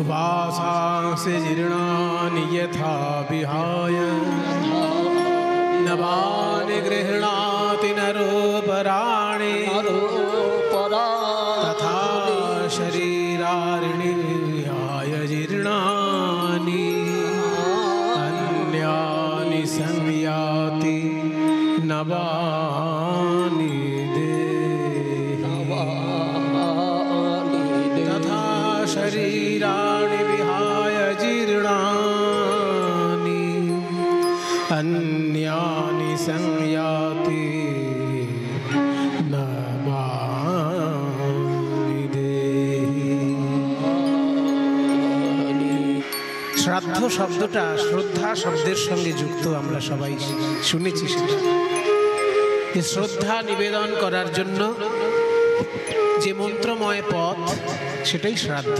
वासांसि जीर्णानि यथा विहाय नवानि गृह्णाति नरोपराणि तथा शरीराणि विहाय जीर्णानि अन्यानि संयाति नवानि तथा शरीराणि विहाय जीर्णानि अन्यानि संयाति नवानि देहि। শ্রাদ্ধ শব্দটা শ্রদ্ধা শব্দের সঙ্গে যুক্ত, আমরা সবাই শুনেছি সেটা। যে শ্রদ্ধা নিবেদন করার জন্য যে মন্ত্রময় পথ, সেটাই শ্রাদ্ধ।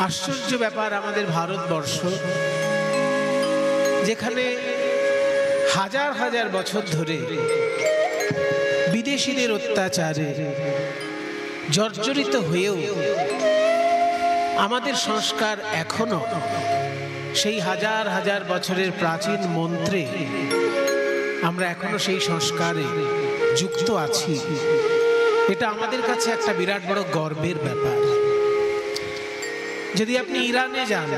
আশ্চর্য ব্যাপার, আমাদের ভারতবর্ষ যেখানে হাজার হাজার বছর ধরে বিদেশিদের অত্যাচারে জর্জরিত হয়েও আমাদের সংস্কার এখনো সেই হাজার হাজার বছরের প্রাচীন মন্ত্রে আমরা এখনো সেই সংস্কারে যুক্ত আছি। এটা আমাদের কাছে একটা বিরাট বড় গর্বের ব্যাপার। যদি আপনি ইরানে যান,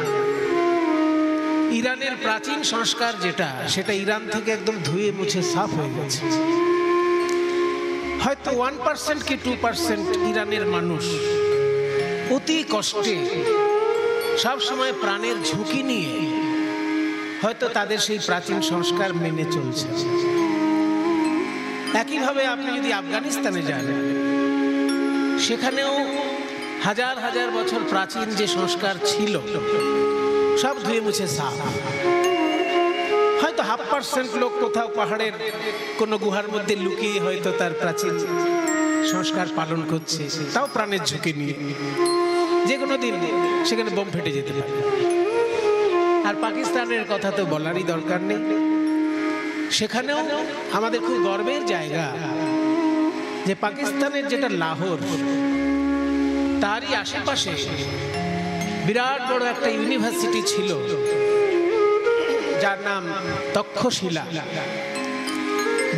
ইরানের প্রাচীন সংস্কার যেটা, সেটা ইরান থেকে একদম ধুয়ে মুছে সাফ হয়ে গেছে। হয়তো 1% কি 2% ইরানের মানুষ অতি কষ্টে সব সময় প্রাণের ঝুঁকি নিয়ে হয়তো তাদের সেই প্রাচীন সংস্কার মেনে চলছে। একইভাবে আপনি যদি আফগানিস্তানে যান, সেখানেও হাজার হাজার বছর প্রাচীন যে সংস্কার ছিল সব ধুয়ে মুছে সাফ। হয়তো 0.5% লোক কোথাও পাহাড়ের কোনো গুহার মধ্যে লুকিয়ে হয়তো তার প্রাচীন সংস্কার পালন করছে, তাও প্রাণের ঝুঁকি নিয়ে। যে কোনো দিন সেখানে বোম ফেটে যেতে পারে। আর পাকিস্তানের কথা তো বলারই দরকার নেই। সেখানেও আমাদের খুব গর্বের জায়গা যে পাকিস্তানের যেটা লাহোর, তারই আশেপাশে বিরাট বড় একটা ইউনিভার্সিটি ছিল যার নাম তক্ষশিলা।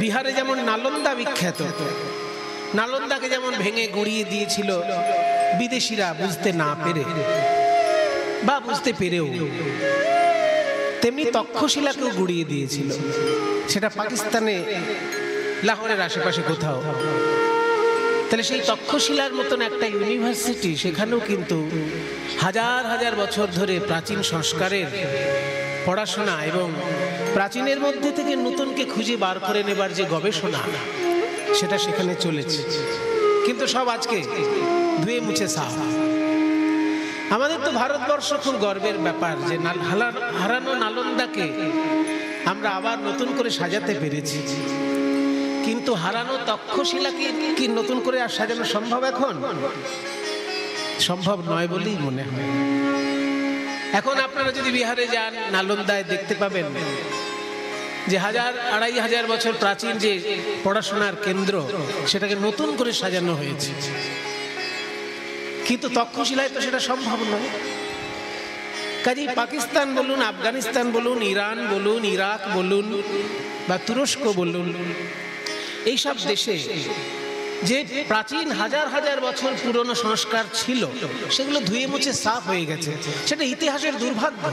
বিহারে যেমন নালন্দা বিখ্যাত, নালন্দাকে যেমন ভেঙে গুঁড়িয়ে দিয়েছিল বিদেশিরা বুঝতে না পেরে বা বুঝতে পেরেও, তেমনি তক্ষশিলাকেও গুঁড়িয়ে দিয়েছিল। সেটা পাকিস্তানে লাহোরের আশেপাশে কোথাও। তাহলে সেই তক্ষশিলার মতন একটা ইউনিভার্সিটি, সেখানেও কিন্তু হাজার হাজার বছর ধরে প্রাচীন সংস্কারের পড়াশোনা এবং প্রাচীনের মধ্যে থেকে নতুনকে খুঁজে বার করে নেবার যে গবেষণা, সেটা সেখানে চলেছে। কিন্তু সব আজকে ধুয়ে মুছে সাফ। আমাদের তো ভারতবর্ষ খুব গর্বের ব্যাপার যে হারানো নালন্দাকে আমরা আবার নতুন করে সাজাতে পেরেছি। কিন্তু হারানো তক্ষশিলাকে কি নতুন করে আর সাজানো সম্ভব? এখন সম্ভব নয় বলেই মনে হয়। এখন আপনারা যদি বিহারে যান, নালন্দায় দেখতে পাবেন যে 1000-2500 বছর প্রাচীন যে পড়াশোনার কেন্দ্র, সেটাকে নতুন করে সাজানো হয়েছে। কিন্তু তক্ষশিলায় তো সেটা সম্ভব নয়। কাজেই পাকিস্তান বলুন, আফগানিস্তান বলুন, ইরান বলুন, ইরাক বলুন বা তুরস্ক বলুন, এইসব দেশে যে প্রাচীন হাজার হাজার বছর পুরনো সংস্কার ছিল, সেগুলো ধুয়ে মুছে সাফ হয়ে গেছে। সেটা ইতিহাসের দুর্ভাগ্য।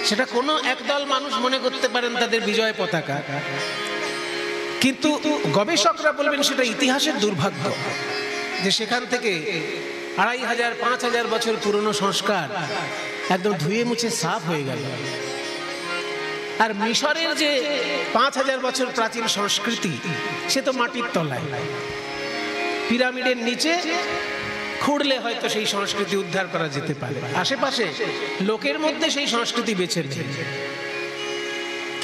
সেটা কোনো একদল মানুষ মনে করতে পারেন তাদের বিজয় পতাকা, কিন্তু গবেষকরা বলবেন সেটা ইতিহাসের দুর্ভাগ্য যে সেখান থেকে 2500-5000 বছর পুরনো সংস্কার একদম ধুয়ে মুছে সাফ হয়ে গেল। আর মিশরের যে 5000 বছর প্রাচীন সংস্কৃতি, সে তো মাটির তলায়, পিরামিডের নিচে খুঁড়লে হয়তো সেই সংস্কৃতি উদ্ধার করা যেতে পারে। আশেপাশে লোকের মধ্যে সেই সংস্কৃতি বেঁচে নেই।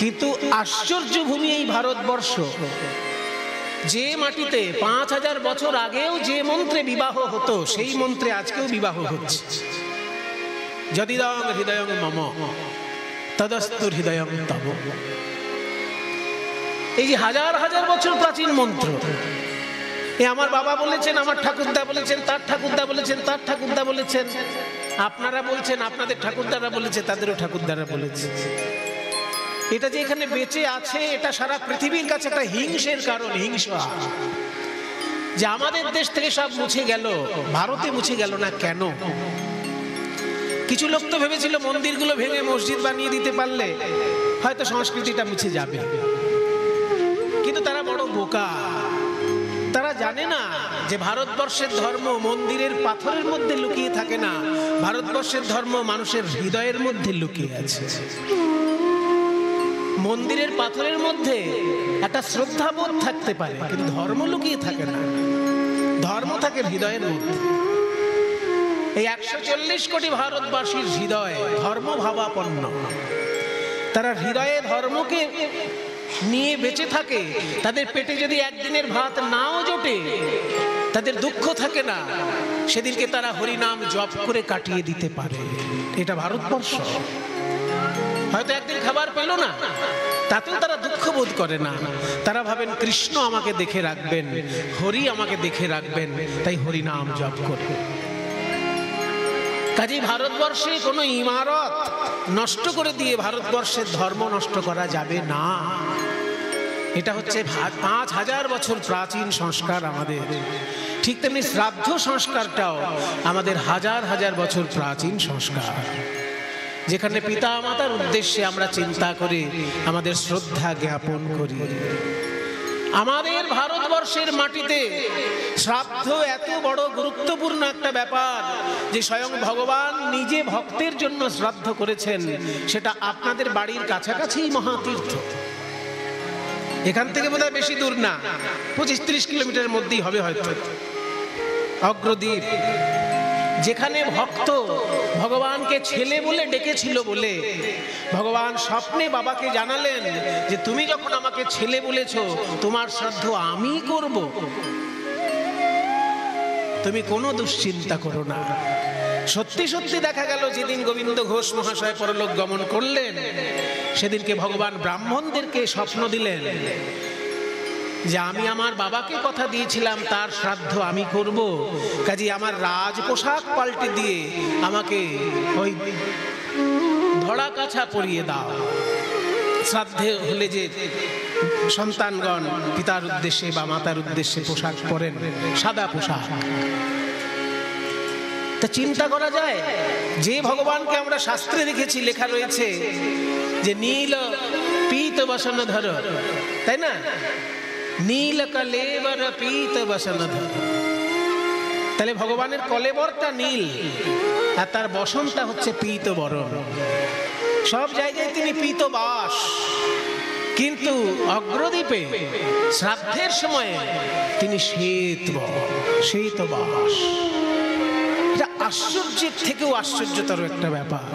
কিন্তু আশ্চর্য ভূমি এই ভারতবর্ষ, যে মাটিতে 5000 বছর আগেও যে মন্ত্রে বিবাহ হতো, সেই মন্ত্রে আজকেও বিবাহ হচ্ছে। যদিদং হৃদয়ং মম তদস্তু হৃদয়ং তব। এই যে হাজার হাজার বছর প্রাচীন মন্ত্র, এ আমার বাবা বলেছেন, আমার ঠাকুরদা বলেছেন, তার ঠাকুরদা বলেছেন, তার ঠাকুরদা বলেছেন, আপনারা বলছেন, আপনাদের ঠাকুরদারা বলেছে, তাদেরও ঠাকুরদারা বলেছে। এটা যে এখানে বেঁচে আছে, এটা সারা পৃথিবীর কাছে একটা হিংসের কারণ, হিংসা। যে আমাদের দেশ থেকে সব মুছে গেল, ভারতে মুছে গেল না কেন? কিছু লোক তো ভেবেছিল মন্দিরগুলো ভেঙে মসজিদ বানিয়ে দিতে পারলে হয়তো সংস্কৃতিটা মুছে যাবে, কিন্তু তারা বড় বোকা। তারা জানে না যে ভারতবর্ষের ধর্ম মন্দিরের পাথরের মধ্যে লুকিয়ে থাকে না, ভারতবর্ষের ধর্ম মানুষের হৃদয়ের মধ্যে লুকিয়ে আছে। মন্দিরের পাথরের মধ্যে একটা শ্রদ্ধাবোধ থাকতে পারে, কিন্তু ধর্ম লুকিয়ে থাকে না, ধর্ম থাকে হৃদয়ের মধ্যে। এই 140 কোটি ভারতবাসীর হৃদয় ধর্ম ভাবাপন্ন। তারা হৃদয়ে ধর্মকে নিয়ে বেঁচে থাকে। তাদের পেটে যদি একদিনের ভাত নাও জোটে, তাদের দুঃখ থাকে না, সেদিনকে তারা হরিনাম জপ করে কাটিয়ে দিতে পারে। এটা ভারতবর্ষ। হয়তো একদিন খাবার পেল না, তাতেও তারা দুঃখ বোধ করে না। তারা ভাবেন কৃষ্ণ আমাকে দেখে রাখবেন, হরি আমাকে দেখে রাখবেন, তাই হরিনাম জপ করবে। কাজেই ভারতবর্ষে কোনো ইমারত নষ্ট করে দিয়ে ভারতবর্ষের ধর্ম নষ্ট করা যাবে না। এটা হচ্ছে 5000 বছর প্রাচীন সংস্কার আমাদের। ঠিক তেমনি শ্রাদ্ধ সংস্কারটাও আমাদের হাজার হাজার বছর প্রাচীন সংস্কার, যেখানে পিতা মাতার উদ্দেশ্যে আমরা চিন্তা করে আমাদের শ্রদ্ধা জ্ঞাপন করি। আমাদের ভারতবর্ষের মাটিতে শ্রাদ্ধ এত বড় গুরুত্বপূর্ণ একটা ব্যাপার যে স্বয়ং ভগবান নিজে ভক্তের জন্য শ্রাদ্ধ করেছেন। সেটা আপনাদের বাড়ির কাছাকাছি মহাতীর্থ, এখান থেকে বোধহয় বেশি দূর না, 25-30 কিলোমিটারের মধ্যেই হবে হয়তো, অগ্রদ্বীপ, যেখানে ভক্ত ভগবানকে ছেলে বলে ডেকেছিল বলে ভগবান স্বপ্নে বাবাকে জানালেন যে তুমি যখন আমাকে ছেলে বলেছো, তোমার শ্রাদ্ধ আমি করব, তুমি কোনো দুশ্চিন্তা করো না। সত্যি সত্যি দেখা গেল যেদিন গোবিন্দ ঘোষ মহাশয় পরলোক গমন করলেন, সেদিনকে ভগবান ব্রাহ্মণদেরকে স্বপ্ন দিলেন যে আমি আমার বাবাকে কথা দিয়েছিলাম তার শ্রাদ্ধ আমি করব, কাজে আমার রাজ পোশাক পাল্টে দিয়ে আমাকে ওই ধড়া কাছা পরিয়ে দাও। শ্রাদ্ধে হলে যে সন্তানগণ পিতার উদ্দেশ্যে বা মাতার উদ্দেশ্যে পোশাক পরেন, সাদা পোশাক। তা চিন্তা করা যায়, যে ভগবানকে আমরা শাস্ত্রে দেখেছি লেখা রয়েছে যে নীল পীত বসন ধর, তাই না? নীল কলেবর পীত বসন ধর। তাহলে ভগবানের কলেবরটা নীল আর তার বসনটা হচ্ছে পীত বরণ। সব জায়গায় তিনি পীত বাস, কিন্তু অগ্রদ্বীপে শ্রাদ্ধের সময় তিনি শ্বেত বাস। এটা আশ্চর্যের থেকেও আশ্চর্যতর একটা ব্যাপার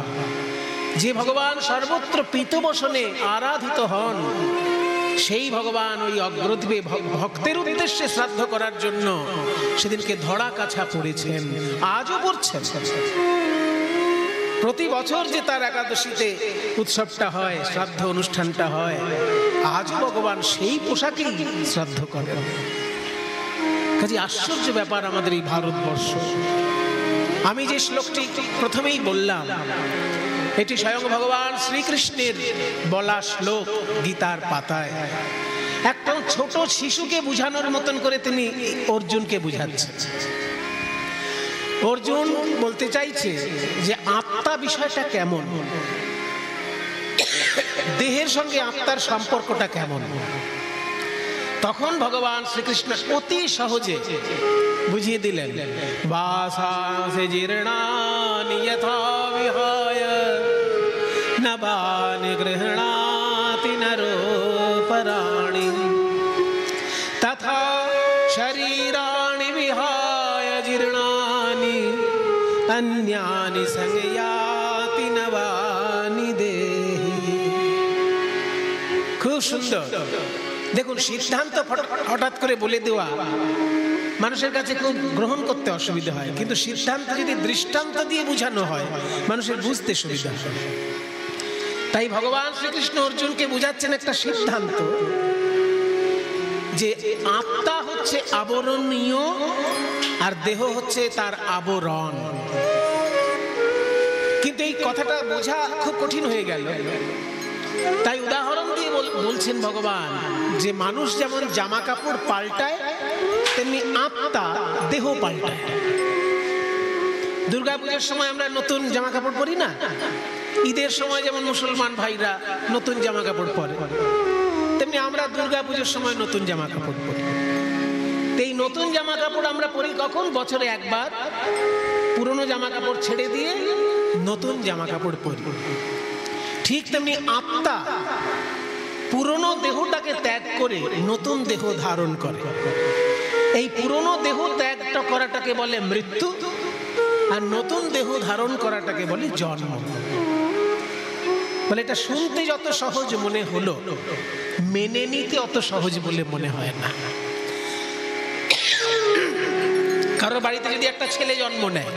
যে ভগবান সর্বত্র পীত বসনে আরাধিত হন, সেই ভগবান ওই অগ্রদ্বীপে ভক্তের উদ্দেশ্যে শ্রাদ্ধ করার জন্য সেদিনকে ধড়া কাছা পড়েছেন, আজও পড়ছেন। প্রতি বছর যে তার একাদশীতে উৎসবটা হয়, শ্রাদ্ধ অনুষ্ঠানটা হয়, আজও ভগবান সেই পোশাকেই শ্রাদ্ধ করেন। কাজে আশ্চর্য ব্যাপার আমাদের এই ভারতবর্ষ। আমি যে শ্লোকটি প্রথমেই বললাম, এটি স্বয়ং ভগবান শ্রীকৃষ্ণের বলা শ্লোক গীতার পাতায়। একটা ছোট শিশুকে বুঝানোর মতন করে তিনি অর্জুনকে বুঝাচ্ছেন। অর্জুন বলতে চাইছে যে আত্মা বিষয়টা কেমন, দেহের সঙ্গে আত্মার সম্পর্কটা কেমন। তখন ভগবান শ্রীকৃষ্ণ অতি সহজে বুঝিয়ে দিলেন, বাসাংসি জীর্ণানি যথা বিহায় নবানি গৃহণাতি নরোপরাণি তথা শরীরাণি বিহায় জীর্ণানি অন্যানি সংয়াতি নবানি দেহি। খুব সুন্দর। দেখুন, সিদ্ধান্ত হঠাৎ করে বলে দেওয়া মানুষের কাছে খুব গ্রহণ করতে অসুবিধা হয়, কিন্তু সিদ্ধান্ত যদি দৃষ্টান্ত দিয়ে বোঝানো হয় মানুষের বুঝতে সুবিধা হয়। তাই ভগবান শ্রীকৃষ্ণ অর্জুনকে বোঝাচ্ছেন একটা সিদ্ধান্ত, যে আত্মা হচ্ছে আবরণীয় আর দেহ হচ্ছে তার আবরণ। কিন্তু এই কথাটা বোঝা খুব কঠিন হয়ে গেল। তাই উদাহরণ দিয়ে বলছেন ভগবান, যে মানুষ যেমন জামা কাপড় পাল্টায় তেমনি আত্মা দেহ পাল্টায়। দুর্গাপূজার সময় আমরা নতুন জামা কাপড় পরি না? ঈদের সময় যেমন মুসলমান ভাইরা নতুন জামা কাপড় পরে, তেমনি আমরা দুর্গাপূজার সময় নতুন জামা কাপড় পরি। এই নতুন জামা কাপড় আমরা পরি কখন? বছরে একবার। পুরনো জামা কাপড় ছেড়ে দিয়ে নতুন জামা কাপড় পরি। ঠিক তেমনি আত্মা পুরনো দেহটাকে ত্যাগ করে নতুন দেহ ধারণ করে। এই পুরনো দেহ ত্যাগটা করাটাকে বলে মৃত্যু, আর নতুন দেহ ধারণ করাটাকে বলে জন্ম। বলে এটা শুনতে যত সহজ মনে হলো, মেনে নিতে অত সহজ বলে মনে হয় না। কারো বাড়িতে যদি একটা ছেলে জন্ম নেয়,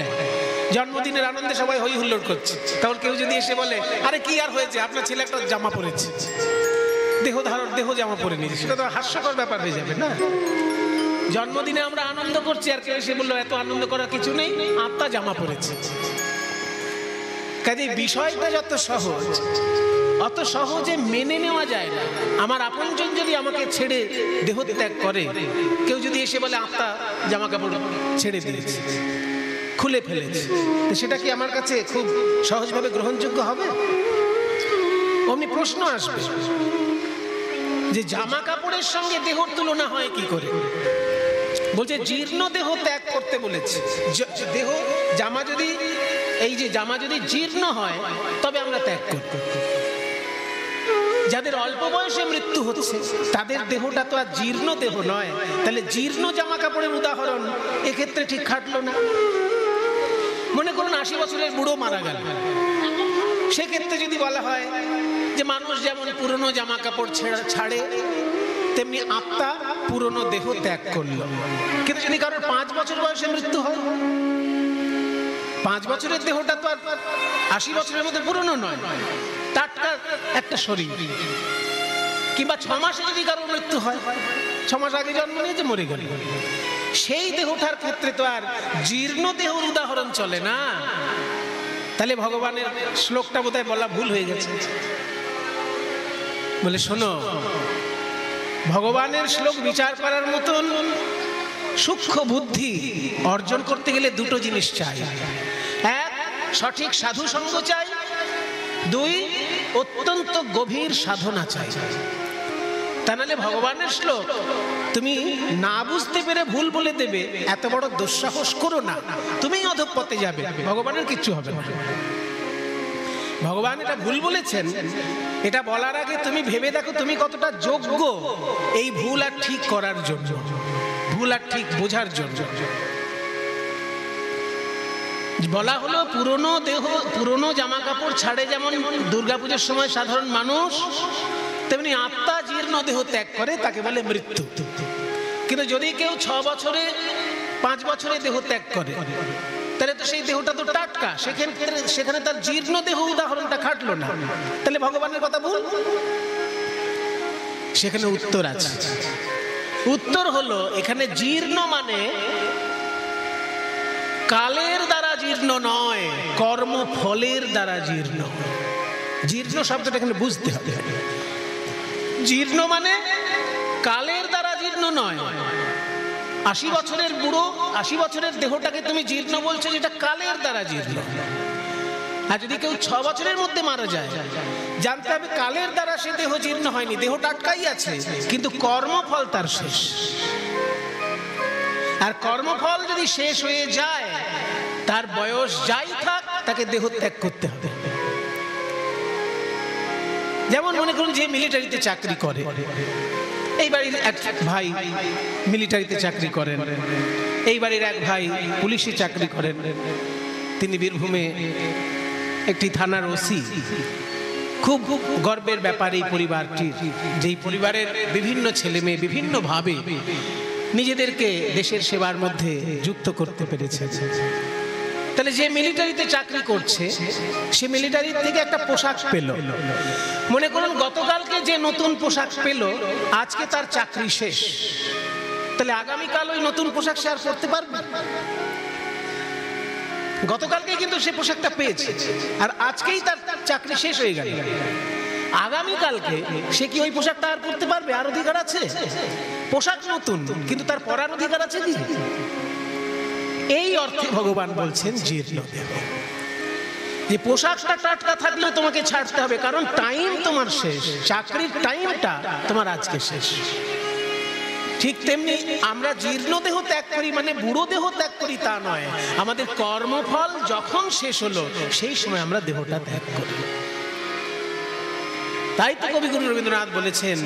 জন্মদিনের আনন্দে সবাই হই হুল্লোড় করছে, তখন কেউ যদি এসে বলে, আরে কি আর হয়েছে, আপনার ছেলে একটা জামা পরেছে, দেহ জামা পরে নিয়েছে, সেটা তো হাস্যকর ব্যাপার হয়ে যাবে না? জন্মদিনে আমরা আনন্দ করছি, আর কেউ এসে বললো এত আনন্দ করার কিছু নেই, আত্মা জামা পরেছে। কাজে বিষয়টা যত সহজ, অত সহজে মেনে নেওয়া যায় না। আমার আপনজন যদি আমাকে ছেড়ে দেহ ত্যাগ করে, কেউ যদি এসে বলে আত্মা জামা কাপড় ছেড়ে দিয়েছে, খুলে ফেলেছে, সেটা কি আমার কাছে খুব সহজভাবে গ্রহণযোগ্য হবে? অমনি প্রশ্ন আসবে যে জামা কাপড়ের সঙ্গে দেহর তুলনা হয় কি করে? বলছে জীর্ণ দেহ ত্যাগ করতে বলেছে। দেহ জামা যদি, এই যে জামা যদি জীর্ণ হয় তবে আমরা ত্যাগ করব। যাদের অল্প বয়সে মৃত্যু হচ্ছে তাদের দেহটা তো আর জীর্ণ দেহ নয়, তাহলে জীর্ণ জামা কাপড়ের উদাহরণ এক্ষেত্রে ঠিক খাটলো না। মনে করুন 80 বছরের বুড়ো মারা গেল, সেক্ষেত্রে যদি বলা হয় যে মানুষ যেমন পুরনো জামা কাপড় ছাড়ে তেমনি আত্মা পুরনো দেহ ত্যাগ করলো। কিন্তু যদি কারোর 5 বছর বয়সে মৃত্যু হয়, 5 বছরের দেহটা তো আর 80 বছরের মধ্যে পুরনো নয়, টাটকা একটা শরীর। কিংবা 6 মাসে যদি কারোর মৃত্যু হয়, 6 মাস আগে জন্ম নিয়েছে মরে গেল, সেই দেহটার ক্ষেত্রে তো আর জীর্ণ দেহর উদাহরণ চলে না। তাহলে ভগবানের শ্লোকটা বোধহয় বলা ভুল হয়ে গেছে। বলে শোনো, ভগবানের শ্লোক বিচার করার মতন সূক্ষ্ম বুদ্ধি অর্জন করতে গেলে দুটো জিনিস চাই। এক, সঠিক সাধু সঙ্গ চাই। 2, অত্যন্ত গভীর সাধনা চাই। তা নাহলে ভগবানের শ্লোক তুমি না বুঝতে পেরে ভুল বলে দেবে, এত বড় দুঃসাহস করো না, তুমি অধঃপথে যাবে, ভগবানের কিচ্ছু হবে না। ভগবান এটা ভুল বলেছেন, এটা বলার আগে তুমি ভেবে দেখো তুমি কতটা যোগ্য এই ভুল আর ঠিক করার জন্য, ভুল আর ঠিক বোঝার জন্য। বলা হলো পুরনো দেহ, পুরনো জামা কাপড় ছাড়ে যেমন দুর্গাপূজার সময় সাধারণ মানুষ, তেমনি আত্মা জীর্ণ দেহ ত্যাগ করে, তাকে বলে মৃত্যু। কিন্তু যদি কেউ 6 বছরে 5 বছরে দেহ ত্যাগ করে, তাহলে তো সেই দেহটা তো টাটকা, সেখানে তার জীর্ণ দেহ উদাহরণটা খাটলো না, তাহলে ভগবানের কথা ভুল। সেখানে উত্তর আছে। উত্তর হলো এখানে জীর্ণ মানে কালের দ্বারা জীর্ণ নয়, কর্মফলের দ্বারা জীর্ণ। জীর্ণ শব্দটা এখানে বুঝতে হবে। জীর্ণ মানে কালের দ্বারা জীর্ণ নয়। 80 বছরের বুড়ো, 80 বছরের দেহটাকে তুমি জীর্ণ বলছো, যেটা কালের দ্বারা জীর্ণ। আর যদি কেউ 6 বছরের মধ্যে মারা যায়, জানতে হবে কালের দ্বারা সে দেহ জীর্ণ হয়নি, দেহ টাটকাই আছে, কিন্তু কর্মফল তার শেষ। আর কর্মফল যদি শেষ হয়ে যায়, তার বয়স যাই থাক, তাকে দেহ ত্যাগ করতে হবে। যেমন মনে করুন যে মিলিটারিতে চাকরি করে, এই বাড়ির এক ভাই মিলিটারিতে চাকরি করেন, এই বাড়ির এক ভাই পুলিশে চাকরি করেন, তিনি বীরভূমে একটি থানার ওসি। খুব গর্বের ব্যাপার এই পরিবারটির, যেই পরিবারের বিভিন্ন ছেলে মেয়ে বিভিন্নভাবে নিজেদেরকে দেশের সেবার মধ্যে যুক্ত করতে পেরেছে। তাহলে যে মিলিটারিতে চাকরি করছে সে মিলিটারি থেকে একটা পোশাক পেল, মনে করুন গতকালকে যে নতুন পোশাক পেল আজকে তার চাকরি শেষ, তাহলে আগামীকাল ওই নতুন পোশাক সে আর পরতে পারবে? গতকালকে কিন্তু সে পোশাকটা পেয়েছে আর আজকেই তার চাকরি শেষ হয়ে গেল, আগামীকালকে সে কি ওই পোশাকটা আর পরতে পারবে? আর অধিকার আছে? পোশাক নতুন কিন্তু তার পরার অধিকার আছে কি? এই অর্থে ভগবান বলছেন জীর্ণ দেহ, যে পোশাকটা টাটকা থাকলেও তোমাকে ছাড়তে হবে, কারণ টাইম তোমার শেষ, চাকরির টাইমটা তোমার আজকে শেষ। ঠিক তেমনি আমরা জীর্ণ দেহ ত্যাগ করি মানে বুড়ো দেহ ত্যাগ করি তা নয়, আমাদের কর্মফল যখন শেষ হলো সেই সময় আমরা দেহটা ত্যাগ করি। তাই তো কবিগুরু রবীন্দ্রনাথ বলেছেন,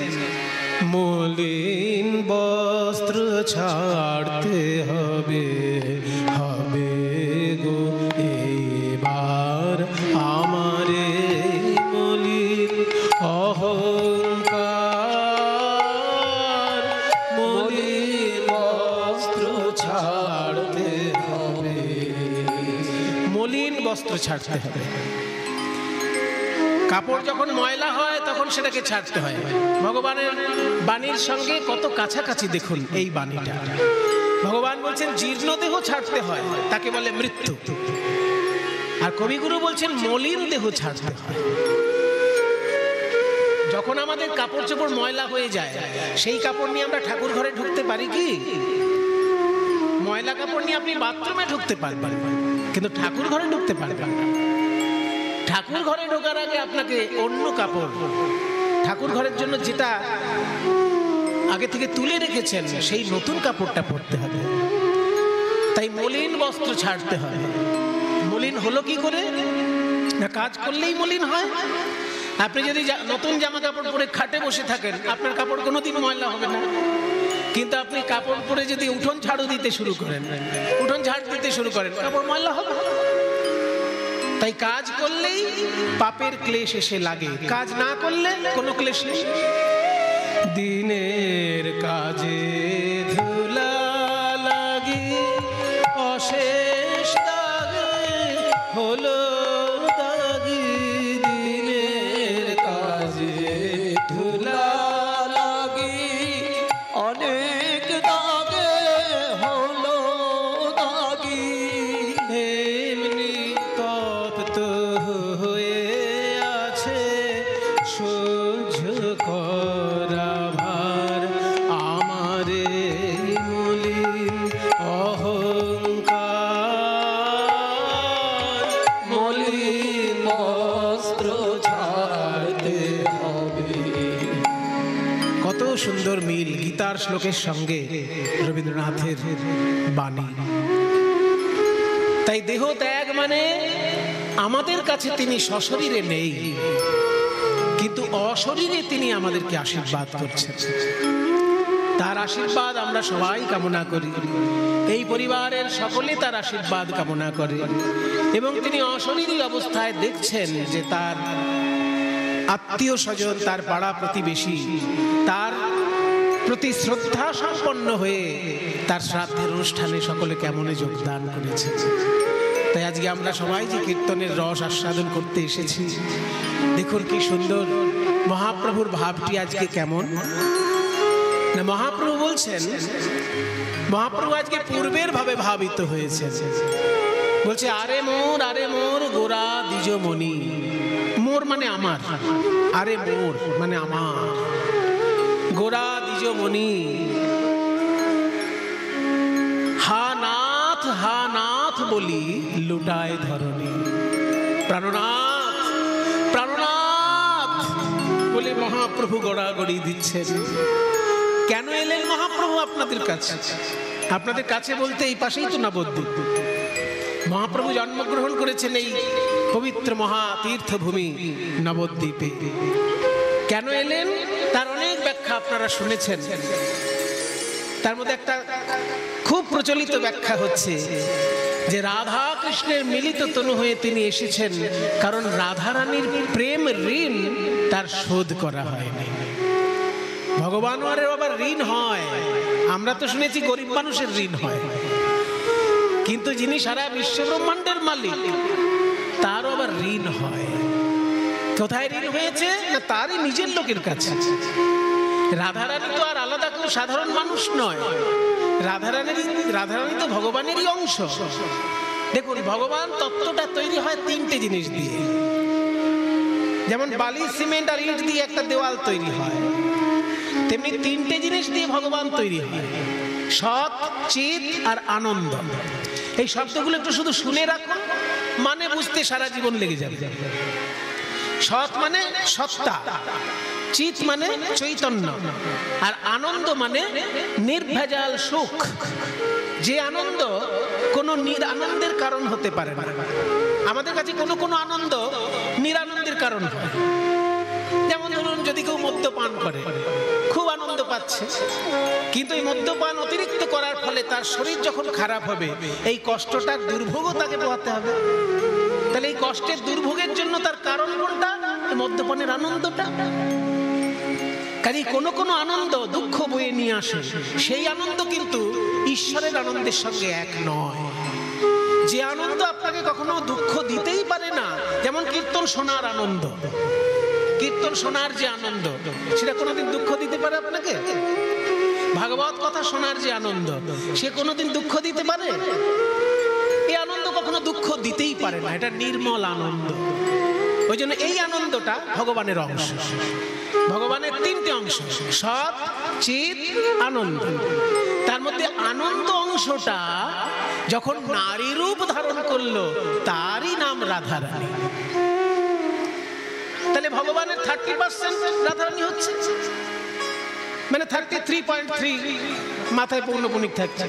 মলিন বস্ত্র ছাড়তে হবে, হবে গো এবার আমারে মলিন অহংকার, মলিন বস্ত্র ছাড়তে হবে, মলিন বস্ত্র ছাড়তে হবে। কাপড় যখন ময়লা হয় তখন সেটাকে ছাড়তে হয়। ভগবানের বাণীর সঙ্গে কত কাছাকাছি দেখুন এই বাণীটা। ভগবান বলছেন জীর্ণ দেহ ছাড়তে হয়, তাকে বলে মৃত্যু। আর কবিগুরু বলছেন মলিন দেহ ছাড়তে হয়। যখন আমাদের কাপড় চোপড় ময়লা হয়ে যায় সেই কাপড় নিয়ে আমরা ঠাকুর ঘরে ঢুকতে পারি কি? ময়লা কাপড় নিয়ে আপনি বাথরুমে ঢুকতে পারবেন কিন্তু ঠাকুর ঘরে ঢুকতে পারবেন না। ঠাকুর ঘরে ঢোকার আগে আপনাকে অন্য কাপড়, ঠাকুর ঘরের জন্য যেটা আগে থেকে তুলে রেখেছেন সেই নতুন কাপড়টা পরতে হবে। তাই মলিন বস্ত্র ছাড়তে হবে। মলিন হলো কি করে? না কাজ করলেই মলিন হয়। আপনি যদি নতুন জামা কাপড় পরে খাটে বসে থাকেন আপনার কাপড় কোনোদিন ময়লা হবে না, কিন্তু আপনি কাপড় পরে যদি উঠোন ঝাড়ু দিতে শুরু করেন, উঠোন ঝাড় দিতে শুরু করেন, কাপড় ময়লা হবে। তাই কাজ করলেই পাপের ক্লেশ এসে লাগে, কাজ না করলে কোনো ক্লেশ নেই। দিনের কাজে ধুলা লাগে অশেষ দাগে হলো দাগি, দিনের কাজে ধুলা লাগে অনেক দাগে হলো দাগি, এমনি তপ্ত হয়ে আছে সহ্য করা ভার আমারে মলিন অহংকার, মলিন বস্ত্র ছাড়তে হবে। কত সুন্দর মিল গীতার শ্লোকের সঙ্গে রবীন্দ্রনাথের বাণী। তাই দেহ ত্যাগ মানে আমাদের কাছে তিনি সশরীরে নেই কিন্তু অশরীরে তিনি আমাদেরকে আশীর্বাদ করছেন। তার আশীর্বাদ আমরা সবাই কামনা করি, এই পরিবারের সকলে তার আশীর্বাদ কামনা করে এবং তিনি অশরীরী অবস্থায় দেখছেন যে তার আত্মীয় স্বজন, তার পাড়া প্রতিবেশী তার প্রতি শ্রদ্ধা সম্পন্ন হয়ে তার শ্রাদ্ধের অনুষ্ঠানে সকলে কেমনে যোগদান করেছে। তাই আজকে আমরা সবাই যে কীর্তনের রস আস্বাদন করতে এসেছি, দেখুন কি সুন্দর মহাপ্রভুর ভাবটি আজকে কেমন না। মহাপ্রভু বলছেন, মহাপ্রভু আজকে পূর্বের ভাবে ভাবিত হয়েছে। বলছে আরে মোর গোরা দ্বিজমণি, মোর মানে আমার, আরে মোর মানে আমার, গোরা দ্বিজমণি, হা নাথ বলি লুটায় ধরণী, প্রাণনাথ প্রাণনাথ বলে মহাপ্রভু গড়াগড়ি দিচ্ছেন। কেন এলেন মহাপ্রভু আপনাদের কাছে? আপনাদের কাছে বলতে এই পাশেই তো নবদ্বীপ। মহাপ্রভু জন্মগ্রহণ করেছেন এই পবিত্র মহা তীর্থভূমি নবদ্বীপে। কেন এলেন তার অনেক ব্যাখ্যা আপনারা শুনেছেন। তার মধ্যে একটা খুব প্রচলিত ব্যাখ্যা হচ্ছে যে রাধা কৃষ্ণের মিলিত তনু হয়ে তিনি এসেছেন কারণ রাধারানীর প্রেম ঋণ তার শোধ করা হয়নি। ভগবানের আবার ঋণ হয়। আমরা তো শুনেছি গরিব মানুষের ঋণ হয়, কিন্তু যিনি সারা বিশ্ব ব্রহ্মাণ্ডের মালিক তারও আবার ঋণ হয়। কোথায় ঋণ হয়েছে? না তারই নিজের লোকের কাছে। রাধারানী তো আর আলাদা কেউ সাধারণ মানুষ নয়, রাধারানী তো ভগবানেরই অংশ। দেখুন, ভগবান তত্ত্বটা তৈরি হয় তিনটে জিনিস দিয়ে। যেমন বালি, সিমেন্ট আর ইট দিয়ে একটা দেওয়াল তৈরি হয়, তেমনি তিনটে জিনিস দিয়ে ভগবান তৈরি হয়, সৎ, চিত আর আনন্দ। এই শব্দগুলো একটু শুধু শুনে রাখুন, মানে বুঝতে সারা জীবন লেগে যাবে। সৎ মানে সত্তা, চিত মানে চৈতন্য, আর আনন্দ মানে নির্ভেজাল সুখ। যে আনন্দ কোনো নিরানন্দের কারণ হতে পারে না। আমাদের কাছে কোনো কোনো আনন্দ নিরানন্দের কারণ হয়। যেমন ধরুন, যদি কেউ মদ্যপান করে, খুব আনন্দ পাচ্ছে, কিন্তু এই মদ্যপান অতিরিক্ত করার ফলে তার শরীর যখন খারাপ হবে, এই কষ্টটার দুর্ভোগও তাকে পোহাতে হবে। তাহলে এই কষ্টের দুর্ভোগের জন্য তার কারণ কোনটা? মদ্যপানের আনন্দটা। কাজে কোনো কোনো আনন্দ দুঃখ বয়ে নিয়ে আসে, সেই আনন্দ কিন্তু ঈশ্বরের আনন্দের সঙ্গে এক নয়। যে আনন্দ আপনাকে কখনো দুঃখ দিতেই পারে না, যেমন কীর্তন শোনার আনন্দ, কীর্তন শোনার যে আনন্দ, সেটা কোনোদিন দুঃখ দিতে পারে আপনাকে? ভাগবত কথা শোনার যে আনন্দ, সে কোনোদিন দুঃখ দিতে পারে? এই আনন্দ কখনো দুঃখ দিতেই পারে না, এটা নির্মল আনন্দ। ওই জন্য এই আনন্দটা ভগবানের অংশ। ভগবানের তিনটে অংশ, সৎ, চিত, আনন্দ। তার মধ্যে আনন্দ অংশটা যখন নারী রূপ ধারণ করলো, তারই নাম রাধারানী। তাহলে ভগবানের 30% রাধারানী হচ্ছে, মানে 33.3 মাথায় পৌনপুনিক থাকছে।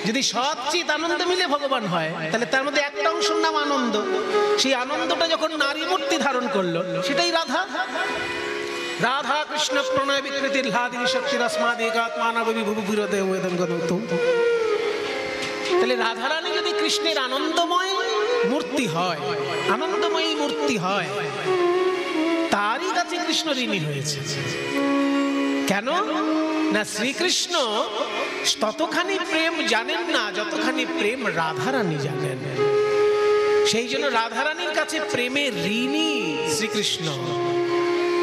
যদি সৎ, চিত, আনন্দ মিলে ভগবান হয়, তাহলে তার মধ্যে একটা অংশের নাম আনন্দ। সেই আনন্দটা যখন নারী মূর্তি ধারণ করলো, সেটাই রাধা। রাধা কৃষ্ণ প্রণয় বিকৃতির লাদিনী শক্তি রসমাদিকাত্মানবিভূবিরোধেদঙ্গতম। তাহলে রাধারানী যদি কৃষ্ণের আনন্দময় মূর্তি হয়, আনন্দময়ী মূর্তি হয়, তারই কাছে কৃষ্ণ ঋণী হয়েছে। কেন না? শ্রীকৃষ্ণ ততখানি প্রেম জানেন না যতখানি প্রেম রাধারানী জানেন। সেই জন্য রাধারানীর কাছে প্রেমের ঋণী শ্রীকৃষ্ণ।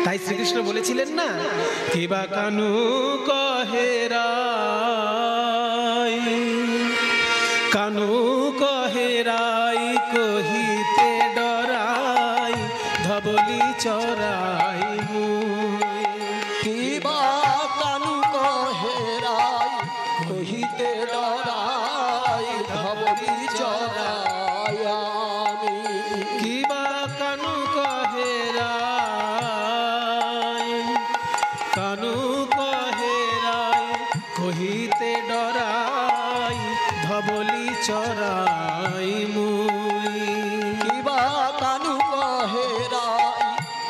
তাই শ্রীকৃষ্ণ বলেছিলেন না, কেবা কানু কহেরাই, কানু কহেরাই কহিতে ডরাই ধবলি চরাই। কিবা কানু কহেরাই কহিতে ডরাই ধবলি চরাই আমি। কিবা কানু কহেরাই, কানু কহেরাই কহিতে ডরাই ধবলি চরাই মুই। কিবা কানু কহেরাই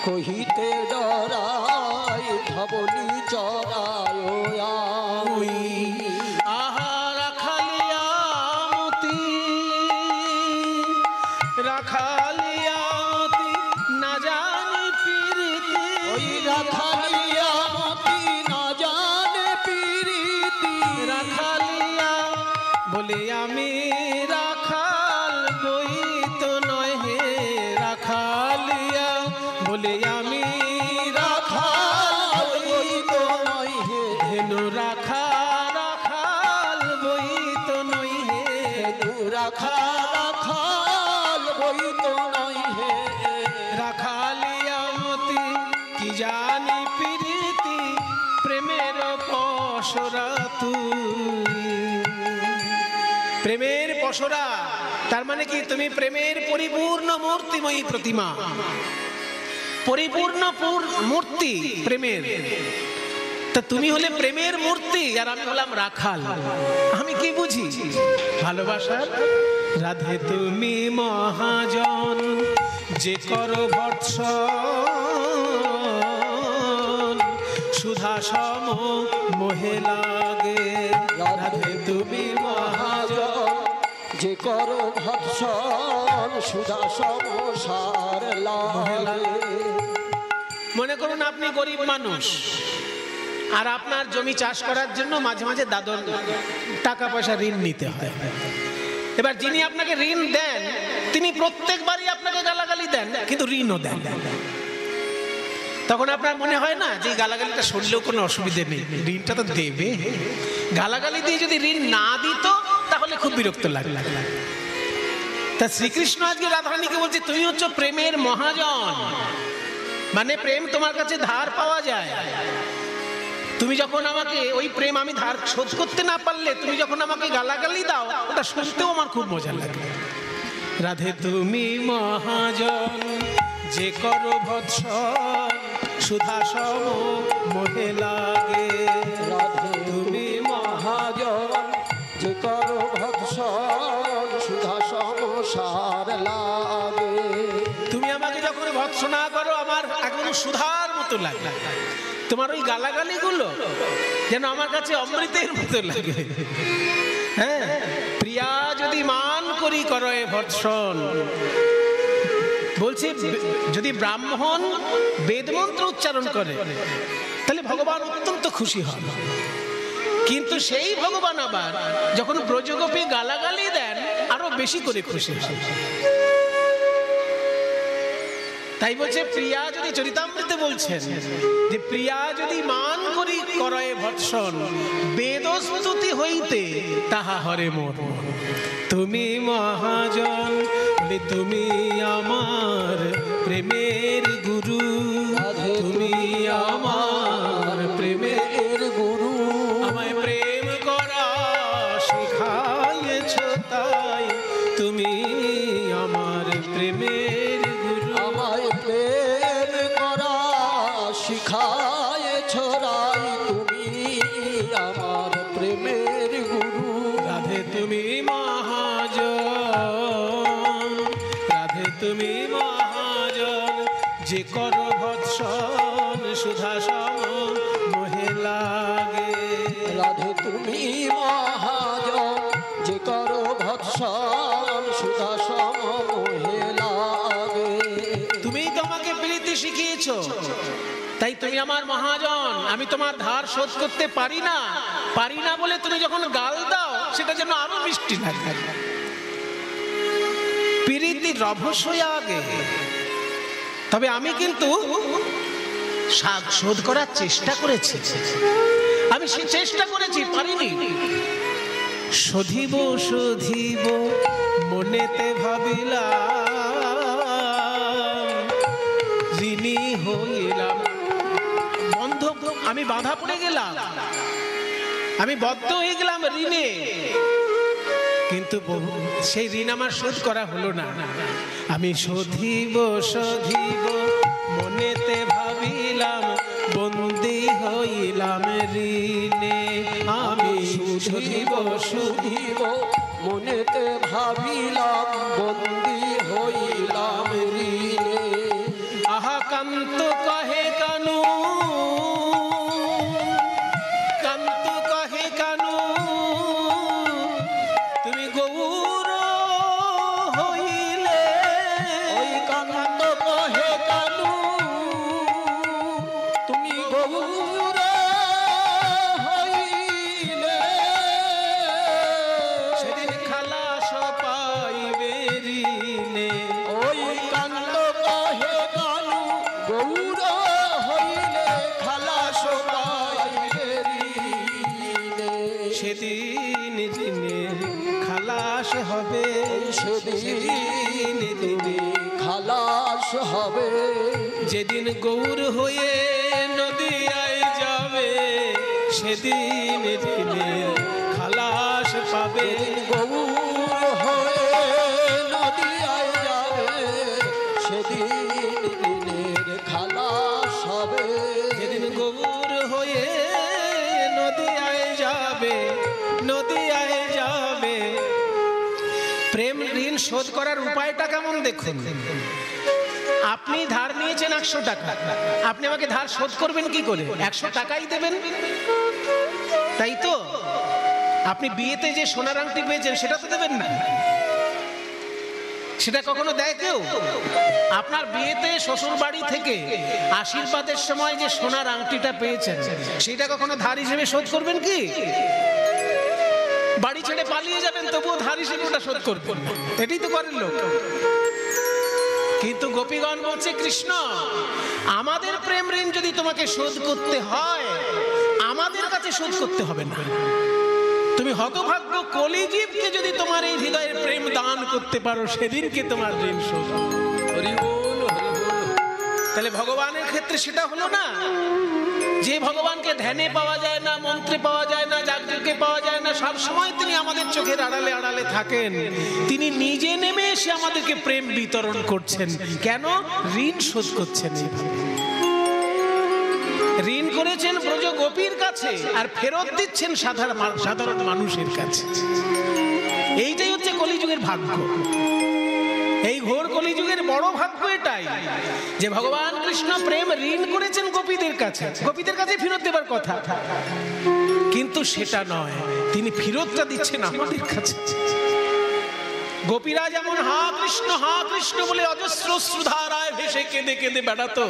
কহিতে ডরাই ধবলি চরাই আমি। আহা রাখালিয়া মতি, রাখালিয়া মতি না জানি প্রীতি। ওই রাখালিয়া মতি না জানে প্রীতি। রাখালিয়া বলে আমি রাখাল, বই তো নয় হে। রাখালিয়া বলে আমি রাখাল, বই তো নয় হে। হেনু রাখা রাখাল, বই তো নয় হে। রাখা রাখাল বই তো নয় হে। রাখালিয়া মতি কি জানি প্রীতি, প্রেমের পসরা তুই। প্রেমের পসরা তার মানে কি? তুমি প্রেমের পরিপূর্ণ মূর্তিময়ী প্রতিমা, পরিপূর্ণ মূর্তি প্রেমের। তা তুমি হলে প্রেমের মূর্তি, আর আমি হলাম রাখাল। আমি কি বুঝি? ভালোবাসার। রাধে তুমি মহাজন যে করো ভর্ৎসন, সুধা সম মোহে লাগে। রাধে তুমি মহাজন যে করো ভৎসন, সুধা সমসার লাগে। মনে করুন আপনি গরিব মানুষ, আর আপনার জমি চাষ করার জন্য মাঝে মাঝে দাদন টাকা পয়সা ঋণ নিতে হয়। এবার যিনি আপনাকে ঋণ দেন তিনি প্রত্যেকবারই আপনাকে গালাগালি দেন, কিন্তু ঋণও দেন। তখন আপনার মনে হয় না যে গালাগালিটা শুনলেও কোনো অসুবিধে নেই, ঋণটা তো দেবে। গালাগালি দিয়ে যদি ঋণ না দিত তাহলে খুব বিরক্ত লাগে। তা শ্রীকৃষ্ণ আজকে রাধারানীকে বলছে তুমি হচ্ছে প্রেমের মহাজন, মানে প্রেম তোমার কাছে ধার পাওয়া যায়। তুমি যখন আমাকে ওই প্রেম আমি ধার শোধ করতে না পারলে তুমি যখন আমাকে গালাগালি দাও ওটা শুনতেও আমার খুব মজা লাগে। রাধে তুমি মহাজন যে করো ভৎসন সুধা সম মোহে লাগে। রাধে তুমি মহাজন যে করো ভৎসন সুধা সমসার লাগে। তুমি আমাকে যখন ভৎসনা করো আমার এখন সুধার মতো লাগে। তোমার ওই গালাগালি গুলো যেন আমার কাছে অমৃতের মতো লাগে। হ্যাঁ, প্রিয়া যদি মান করি করো এ ভৎসন, বলছি যদি ব্রাহ্মণ বেদমন্ত্র উচ্চারণ করে তাহলে ভগবান অত্যন্ত খুশি হন। কিন্তু সেই ভগবান আবার যখন ব্রজগোপী গালাগালি দেন আরো বেশি করে খুশি হন। তাই বলছে প্রিয়া যদি চরিতামৃতে বলছেন যে প্রিয়া যদি মান করি করয়ে ভৎসন বেদস্তুতি হইতে তাহা হরে মোর। তুমি মহাজন বলে তুমি আমার প্রেমের গুরু, তুমি আমার প্রেমের গুরু। আমায় প্রেম করা শেখাইছ তাই তুমি আমার প্রেমের গুরু। আমায় প্রেম করা শিখায়েছ রাই তুমি আমার প্রেমের গুরু। রাধে তুমি মহাজন, রাধে তুমি মহাজন যে করো ভৎসন সুধা সম মোহে লাগে। রাধে তুমি মহাজন যে করো ভৎসন সুধা সম মোহে লাগে। তুমি তো আমাকে প্রীতি শিখিয়েছো, তাই তুমি আমার মহাজন। আমি তোমার ধার শোধ করতে পারি না বলে তুমি যখন গাল দাও সেটা যেন আরো মিষ্টি লাগে। প্রীতি রভসই আগে, তবে আমি কিন্তু শোধ করার চেষ্টা করেছি। আমি সে চেষ্টা করেছি, পারিনি। শোধিব শোধিব মনেতে ভাবিলাম, ঋণী হইলাম বন্ধক, আমি বাধা পড়ে গেলাম, আমি বদ্ধ হয়ে গেলাম ঋণে, কিন্তু সেই ঋণ আমার শোধ করা হলো না। আমি শোধিব শোধিব মনেতে ভাবিলাম, বন্দী হইলাম ঋণে। আমি শোধিব শুধিব মনেতে ভাবিলাম, বন্দী হইলাম ঋণে। আহা কান্ত কহে কানু, কান্ত কহে কানু তুমি গৌর হইলে। ওই কান্ত কহে কানু তুমি গৌর হইলে। সেদিন খালাস পাইবে ঋণে। ওই কান্ত কহে কানু গৌর হইলে খালাস পাইবে ঋণে। সেদিন ঋণের খালাস হবে, সেদিন দিনে খালাস হবে। যেদিন গৌর হয়ে নদিয়ায় যাবে, সেদিন ঋণের খালাস পাবে। গৌর হয়ে নদিয়ায় যাবে, সেদিন ঋণের খালাস হবে। যেদিন গৌর হয়ে নদিয়ায় যাবে, নদিয়ায় যাবে। প্রেম ঋণ শোধ করার উপায়টা কেমন দেখুন। আপনি ধার নিয়েছেন 100 টাকা, আপনি আমাকে ধার শোধ করবেন কি করে? 100 টাকাই দেবেন, তাই তো? আপনি বিয়েতে যে সোনার আংটি পেয়েছেন সেটা তো দেবেন না। সেটা কখনো দেয় কেউ? আপনার বিয়েতে শ্বশুর বাড়ি থেকে আশীর্বাদের সময় যে সোনার আংটিটা পেয়েছেন, সেটা কখনো ধার হিসেবে শোধ করবেন কি? বাড়ি ছেড়ে পালিয়ে যাবেন, তবুও ধার হিসেবে ওটা শোধ করবেন না। এটাই তো করেন লোক। কিন্তু গোপীগণ বলছে, কৃষ্ণ আমাদের প্রেম ঋণ যদি তোমাকে শোধ করতে হয়, আমাদের কাছে শোধ করতে হবে না। তুমি হতভাগ্য কলিজীবকে যদি তোমার এই হৃদয়ের প্রেম দান করতে পারো, সেদিনকে তোমার ঋণ শোধ হবে। হরি বল, হরি বল। তাহলে ভগবানের ক্ষেত্রে সেটা হলো না। যে ভগবানকে ধ্যানে পাওয়া যায় না, মন্ত্রে পাওয়া যায় না, যাগযজ্ঞে পাওয়া যায় না, সব সময় তিনি আমাদের চোখের আড়ালে আড়ালে থাকেন। তিনি নিজে নেমে এসে আমাদেরকে প্রেম বিতরণ করছেন। কেন? ঋণ শোধ করছেন। ঋণ করেছেন ব্রজ গোপীর কাছে, আর ফেরত দিচ্ছেন সাধারণ মানুষের কাছে। এইটাই হচ্ছে কলিযুগের ভাগ্য। এই ঘোর কলিযুগের বড় ভাগ্য এটাই, যে ভগবান কৃষ্ণ প্রেম ঋণ করেছেন গোপীদের কাছে। গোপীদের কাছে ফেরত দেবার কথা, কিন্তু সেটা নয়, তিনি ফেরতটা দিচ্ছেন আমাদের কাছে। গোপীরা যেমন হা কৃষ্ণ বলে অজস্র শ্রুধারায় ভেসে কেঁদে কেঁদে বেড়াতো,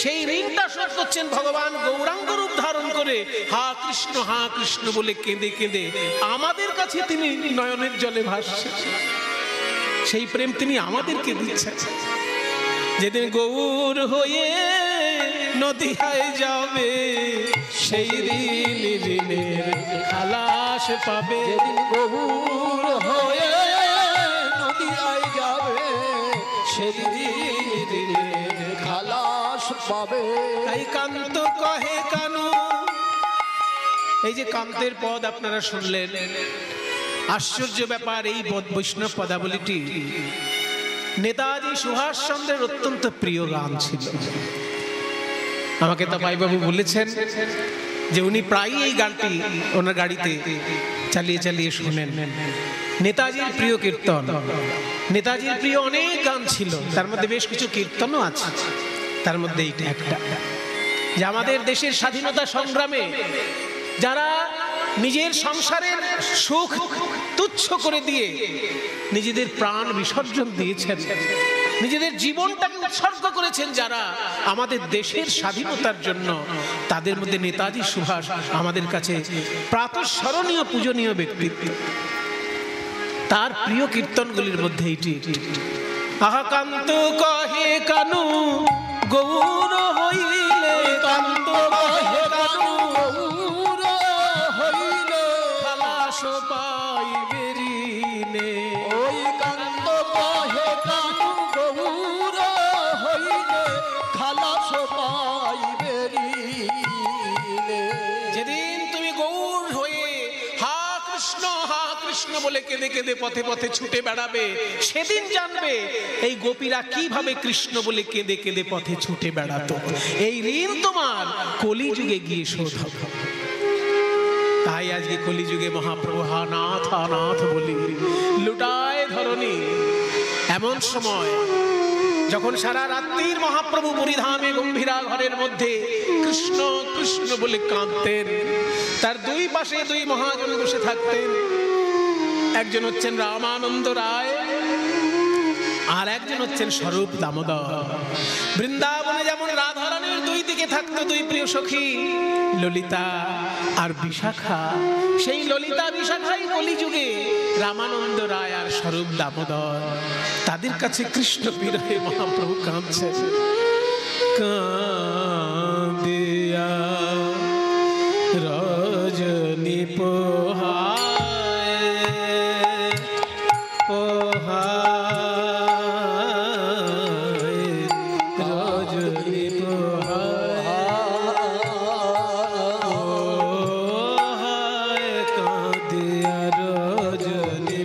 সেই ঋণটা শোধ করছেন ভগবান গৌরাঙ্গ রূপ ধারণ করে হা কৃষ্ণ বলে কেঁদে কেঁদে আমাদের কাছে তিনি নয়নের জলে ভাসছেন। সেই প্রেম তিনি আমাদেরকে দিচ্ছেন। যেদিন গৌর হয়ে নদিয়ায় যাবে, সেই দিন ঋণের খালাস পাবে। যেদিন গৌর হয়ে নদিয়ায় যাবে, সেদিন ঋণের খালাস পাবে। তাই কান্ত কহে কানু। এই যে কান্তের পদ আপনারা শুনলেন, আশ্চর্য ব্যাপার, এই বৈষ্ণব পদাবলীটি নেতাজি সুভাষচন্দ্রের অত্যন্ত প্রিয় গান ছিল। আমাকে তাপাইবাবু বলেছেন যে উনি প্রায়ই এই গানটি ওনার গাড়িতে চালিয়ে চালিয়ে শোনেন। নেতাজির প্রিয় কীর্তন, নেতাজির প্রিয় অনেক গান ছিল, তার মধ্যে বেশ কিছু কীর্তনও আছে। তার মধ্যে এইটা একটা, যে আমাদের দেশের স্বাধীনতা সংগ্রামে যারা নিজের সংসারের সুখ তুচ্ছ করে দিয়ে নিজেদের প্রাণ বিসর্জন দিয়েছেন, নিজেদের জীবনটাকে উৎসর্গ করেছেন যারা আমাদের দেশের স্বাধীনতার জন্য, তাদের মধ্যে নেতাজি সুভাষ আমাদের কাছে প্রাতঃস্মরণীয় পূজনীয় ব্যক্তিত্ব। তার প্রিয় কীর্তনগুলির মধ্যে এইটি। আহা কান্ত কহে কানু গৌর হইলে, কান্ত কহে কানু গৌর হইলে খালাস পাইবে ঋণে। ওই কান্ত কহে কানু গৌর হইলে খালাস পাইবে ঋণে। যেদিন তুমি গৌর হয়ে হা কৃষ্ণ বলে কেঁদে কেঁদে পথে পথে ছুটে বেড়াবে, সেদিন জানবে এই গোপীরা কিভাবে কৃষ্ণ বলে কেঁদে কেঁদে পথে ছুটে বেড়াতো। এই ঋণ তোমার কলিযুগে গিয়ে শোধ হবে। তাই আজকে কলিযুগে মহাপ্রভু নাথ বলি লুটায় ধরণী। এমন সময় যখন সারা রাত্রির মহাপ্রভু মুরিধামে গম্ভীরা ঘরের মধ্যে কৃষ্ণ বলে কাঁদতেন, তার দুই পাশে দুই মহাজন বসে থাকতেন। একজন হচ্ছেন রামানন্দ রায়, আর একজন হচ্ছেন স্বরূপ দামোদর। বৃন্দাবনে যেমন রাধারানীর দুই দিকে থাকতো দুই প্রিয় সখী, ললিতা আর বিশাখা, সেই ললিতা বিশাখাই কলিযুগে রামানন্দ রায় আর স্বরূপ দামোদর। তাদের কাছে কৃষ্ণ বিরহে মহাপ্রভু কাঁদছেন। কাঁদিয়া রজনী পোহায় রজনী পোহায় কাঁদিয়া রজনী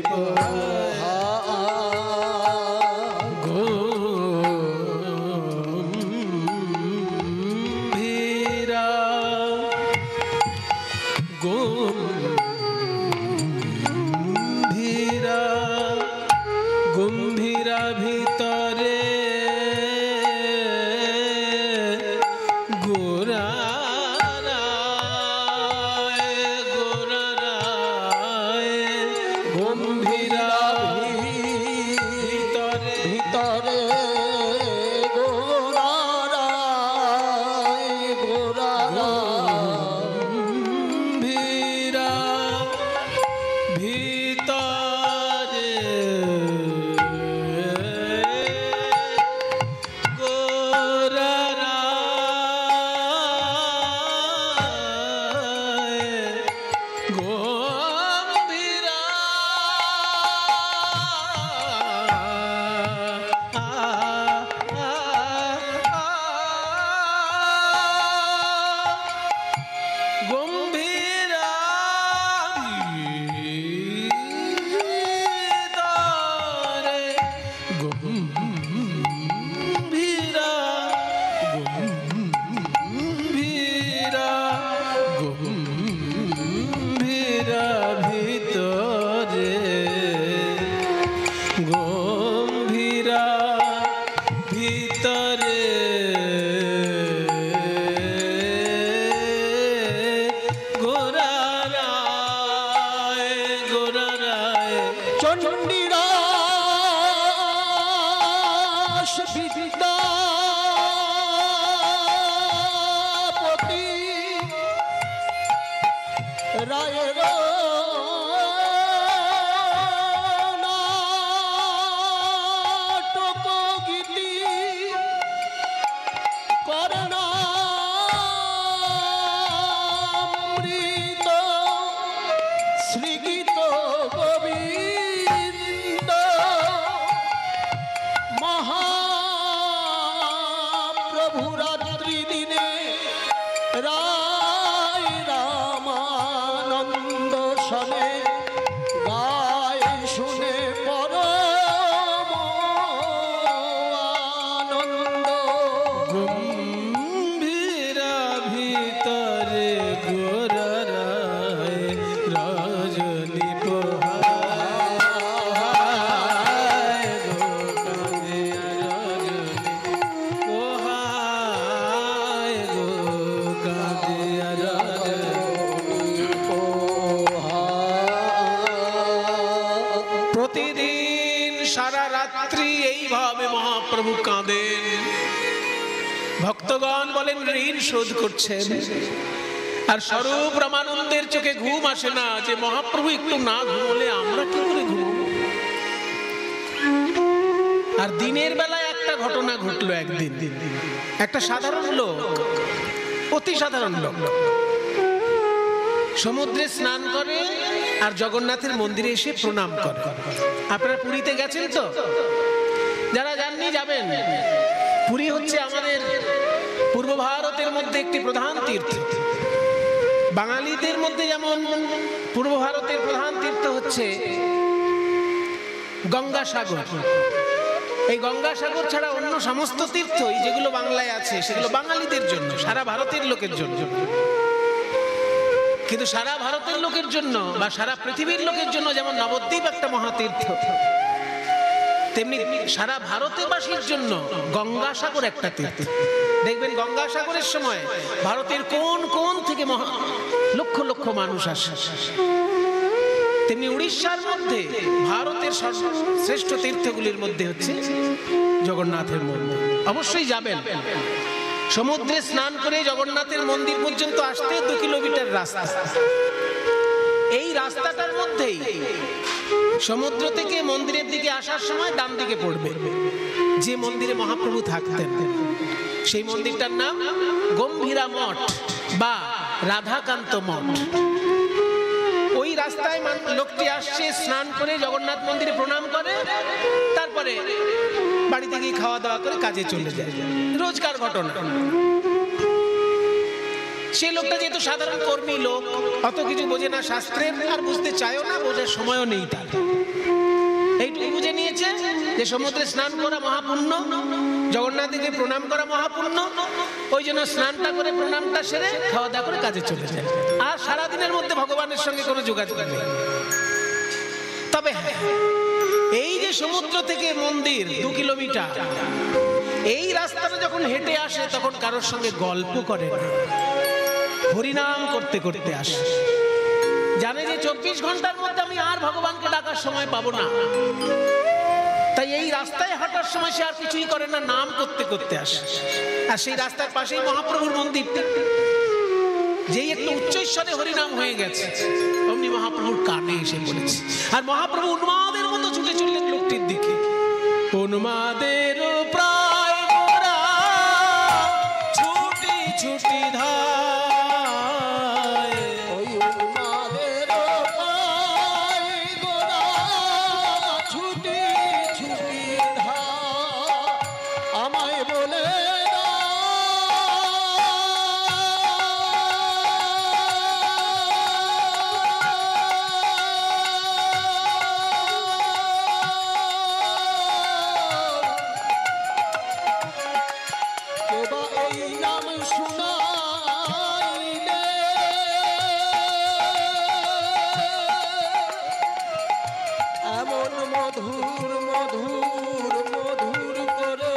গম্ভীরা ভিতরে স্বর্ণামৃত শ্রীগীত গোবিন্দ মহাপ্রভু রাত্রি দিনে রায় রামানন্দ সনে গায় শুনে পরম আনন্দ। গম্ভীরা ভিতরে গোরারায় রজনী পোহায় গো কাঁদে রজনী পোহায় গো কাঁদে রজনী প্রতিদিন সারা রাত্রি এইভাবে মহাপ্রভু কাঁদেন। ভক্তগণ বলেন ঋণ শোধ করছেন। আর স্বরূপ রামানন্দের চোখে ঘুম আসে না যে মহাপ্রভু একটু না ঘুমলে আমরা কি করে ঘুমবো। আর দিনের বেলায় একটা ঘটনা ঘটলো একদিন। একটা সাধারণ লোক, অতি সাধারণ লোক, সমুদ্রে স্নান করে আর জগন্নাথের মন্দিরে এসে প্রণাম করে। আপনারা পুরীতে গেছেন তো? যারা যাননি যাবেন। পুরী হচ্ছে আমাদের পূর্ব ভারতের মধ্যে একটি প্রধান তীর্থ। বাঙালিদের মধ্যে যেমন পূর্ব ভারতের প্রধান তীর্থ হচ্ছে গঙ্গাসাগর। এই গঙ্গাসাগর ছাড়া অন্য সমস্ত তীর্থই যেগুলো বাংলায় আছে সেগুলো বাঙালিদের জন্য, সারা ভারতের লোকের জন্য। কিন্তু সারা ভারতের লোকের জন্য বা সারা পৃথিবীর লোকের জন্য যেমন নবদ্বীপ একটা মহাতীর্থ, তেমনি সারা ভারতবাসীর জন্য গঙ্গাসাগর একটা তীর্থ। দেখবেন গঙ্গাসাগরের সময় ভারতের কোন কোন থেকে লক্ষ লক্ষ মানুষ আসে। তেমনি উড়িষ্যার মধ্যে ভারতের শ্রেষ্ঠ তীর্থগুলির মধ্যে হচ্ছে জগন্নাথের মন্দির। অবশ্যই যাবেন। সমুদ্রে স্নান করে জগন্নাথের মন্দির পর্যন্ত আসতে 2 কিলোমিটার রাস্তা। এই রাস্তাটার মধ্যেই সমুদ্র থেকে মন্দিরের দিকে আসার সময় ডান দিকে পড়বে যে মন্দিরে মহাপ্রভু থাকতেন। সেই মন্দিরটার নাম গম্ভীরা মঠ বা রাধাকান্ত মঠ। ওই রাস্তায় লোকটি আসছে, স্নান করে জগন্নাথ মন্দিরে প্রণাম করে, তারপরে বাড়িতে গিয়ে খাওয়া দাওয়া করে কাজে চলে যায়। রোজকার ঘটনা। সেই লোকটা যেহেতু সাধারণ কর্মী লোক, অত কিছু বোঝে না শাস্ত্রের, আর বুঝতে চায়ও না, বোঝার সময়ও নেই তার। এইটুকু বুঝে নিয়েছে যে সমুদ্রে স্নান করা মহাপুণ্য, জগন্নাথকে প্রণাম করা মহাপুণ্য। ওই জন্য স্নানটা করে প্রণামটা সেরে খাওয়া দাওয়া করে কাজে চলে যায়। আর সারাদিনের মধ্যে ভগবানের সঙ্গে কোনো যোগাযোগ নেই। তবে এই যে সমুদ্র থেকে মন্দির 2 কিলোমিটার, এই রাস্তাটা যখন হেঁটে আসে তখন কারোর সঙ্গে গল্প করে না, হরিনাম করতে করতে আসে। জানে যে 24 ঘন্টার মধ্যে আমি আর ভগবানকে ডাকার সময় পাবো না, তাই এই রাস্তায় হাঁটার সময় সে আর কিছুই করে না, নাম করতে করতে আসে। আর সেই রাস্তার পাশেই মহাপ্রভুর মন্দির। যেই একটু উচ্চৈস্বরে হরিনাম হয়ে গেছে অমনি মহাপ্রভুর কানে এসে পড়েছে। আর মহাপ্রভু উন্মাদের মতো ছুটে চললেন লোকটির দিকে। উন্মাদের প্রায় গোরা ছুটি ছুটি ধায়, ওই উন্মাদের প্রায় গোরা ছুটি ছুটি ধায়, আমায় বলে মধুর মধুর মধুর করে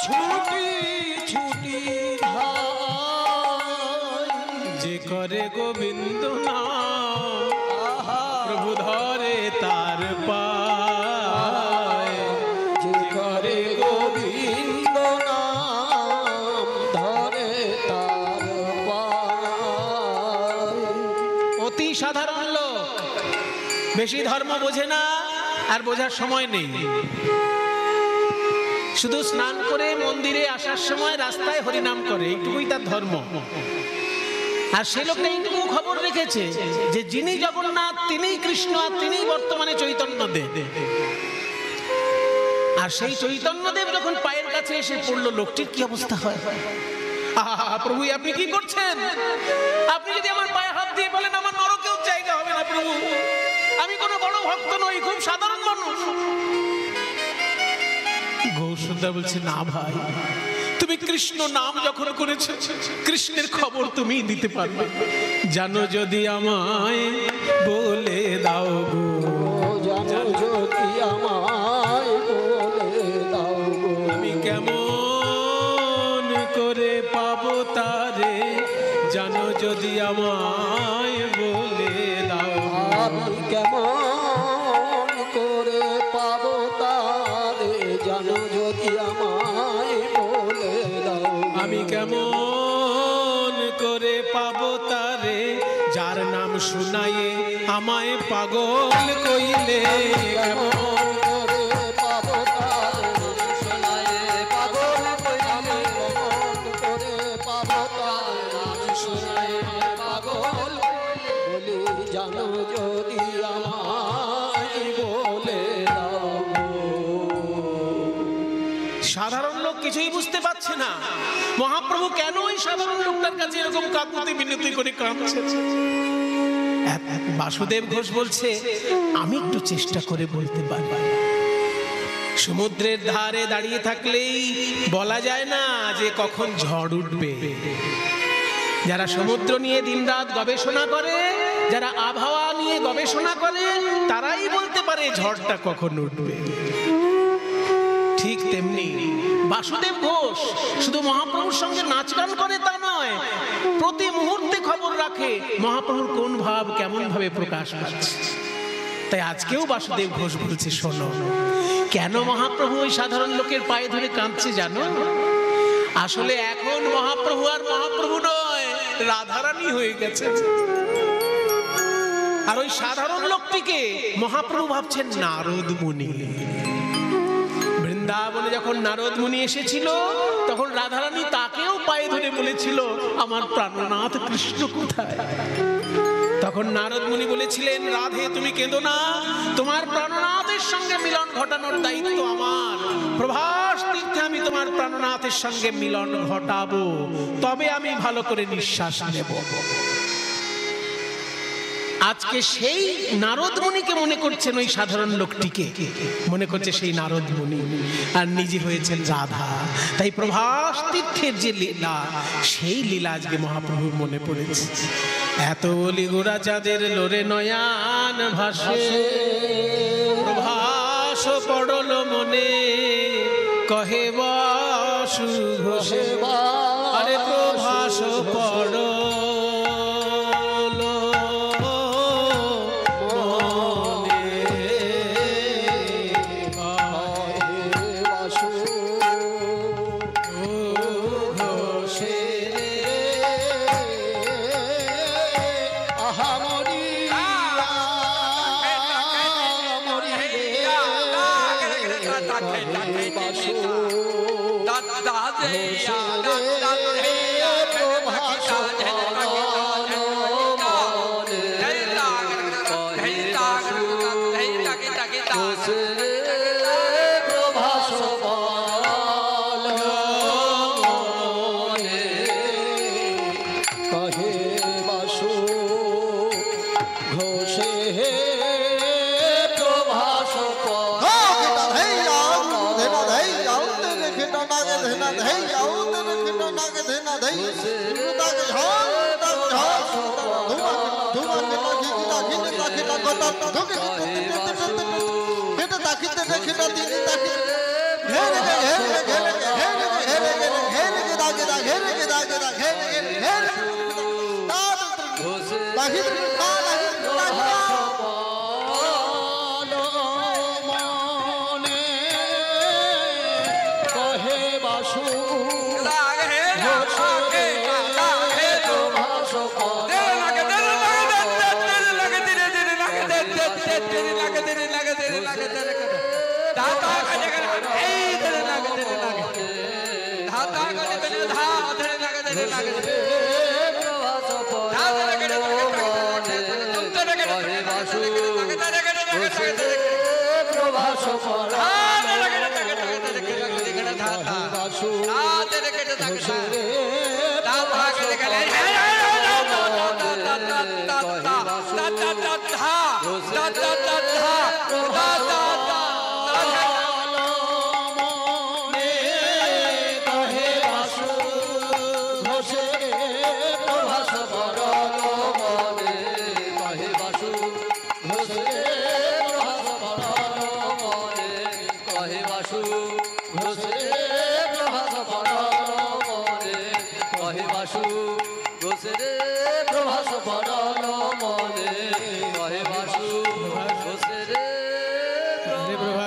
ছুটি ছুটি যে করে গোবিন্দ নাম প্রভু ধরে তার পায়, যে করে গোবিন্দ নাম ধরে তার পায়। অতি সাধারণ লোক, বেশি ধর্ম বোঝে না, আর বোঝার সময় নেই। শুধু স্নান করে মন্দিরে আসার সময় রাস্তায় হরিনাম করে, এইটুকুই তার ধর্ম। আর সে লোকটা এইটুকু খবর রেখেছে যে যিনি জগন্নাথ তিনিই কৃষ্ণ, আর তিনিই বর্তমানে চৈতন্যদেব। আর সেই চৈতন্যদেব যখন পায়ের কাছে এসে পড়লো, লোকটির কি অবস্থা হয়? আহা প্রভু, আপনি কি করছেন? আপনি যদি আমার পায়ে হাত দিয়ে বলেন আমার নরকেও জায়গা হবে না প্রভু, আমি কোনো বড় ভক্ত নই, খুব সাধারণ মানুষ। গৌরসুন্দর বলছে, না ভাই, তুমি কৃষ্ণ নাম যখন করেছো, কৃষ্ণের খবর তুমি দিতে পারবে। জানো যদি আমায় বলে দাও গো, জানো যদি আমায় বলে দাও গো, আমি কেমন করে পাবো তারে, জানো যদি আমায় বলে দাও। আমি কেমন করে পাবো তারে, জানো যদি আমায় বলে দাও। আমি কেমন করে পাবো তারে, যার নাম শুনায়ে আমায় পাগল কইলে। কেমন করে পাবো তারে, শোনায়ে পাগল কইলে। কেমন করে পাবো তারে, শোনায়ে পাগল বলি, জানো যদি আমায় বলে দাও। সাধারণ লোক কিছুই বুঝতে পারছে না, মহাপ্রভু কেন ওই সাধারণ লোকটার কাছে এরকম কাকুতি মিনতি করে কাঁদছে। বাসুদেব ঘোষ বলছে, আমি একটু চেষ্টা করে বলতে পারবো। সমুদ্রের ধারে দাঁড়িয়ে থাকলেই বলা যায় না যে কখন ঝড় উঠবে। যারা সমুদ্র নিয়ে দিনরাত গবেষণা করে, যারা আবহাওয়া নিয়ে গবেষণা করে, তারাই বলতে পারে ঝড়টা কখন উঠবে। ঠিক তেমনি বাসুদেব ঘোষ শুধু মহাপ্রভুর সঙ্গে নাচ গান করে তা নয়, প্রতি মুহূর্তে খবর রাখে মহাপ্রভুর কোন ভাব কেমন ভাবে প্রকাশ পাচ্ছে। তাই আজকেও বাসুদেব ঘোষ বলছে, শোনো, কেন মহাপ্রভু ওই সাধারণ লোকের পায়ে ধরে কাঁদছে জানো? আসলে এখন মহাপ্রভু আর মহাপ্রভু নয়, রাধারানী হয়ে গেছে। আর ওই সাধারণ লোকটিকে মহাপ্রভু ভাবছেন নারদ মুনি। বৃন্দাবনে যখন নারদ মুনি এসেছিল, তখন রাধারানী তাকেও পায়ে ধরে বলেছিল, আমার প্রাণনাথ কৃষ্ণ কোথায়? তখন নারদ মুনি বলেছিলেন, রাধে তুমি কেঁদো না, তোমার প্রাণনাথের সঙ্গে মিলন ঘটানোর দায়িত্ব আমার। প্রভাস তীর্থে আমি তোমার প্রাণনাথের সঙ্গে মিলন ঘটাবো, তবে আমি ভালো করে নিঃশ্বাস নেব। আজকে সেই নারদ মুনিকে মনে করছেন, ওই সাধারণ লোকটিকে মনে করছে সেই নারদ মুনি, আর নিজে হয়েছেন রাধা। তাই প্রভাস তীর্থের যে লীলা, সেই লীলা আজকে মহাপ্রভুর মনে পড়েছে। এত বলি গোরা যাদের লোরে নয়ান ভাসে, প্রভাস পড়ল মনে, কহে বাসু ঘোষে, আরে প্রভাস পড় লাগে তেরে কাটা ধাতা কাজে গেল এই তেরে লাগে তেরে লাগে ধাতা কাজে তেরে ধা তেরে লাগে তেরে লাগে প্রভাস ধা তেরে কাটা পরমনে তেরে কাটা কহে বাসু তেরে কাটা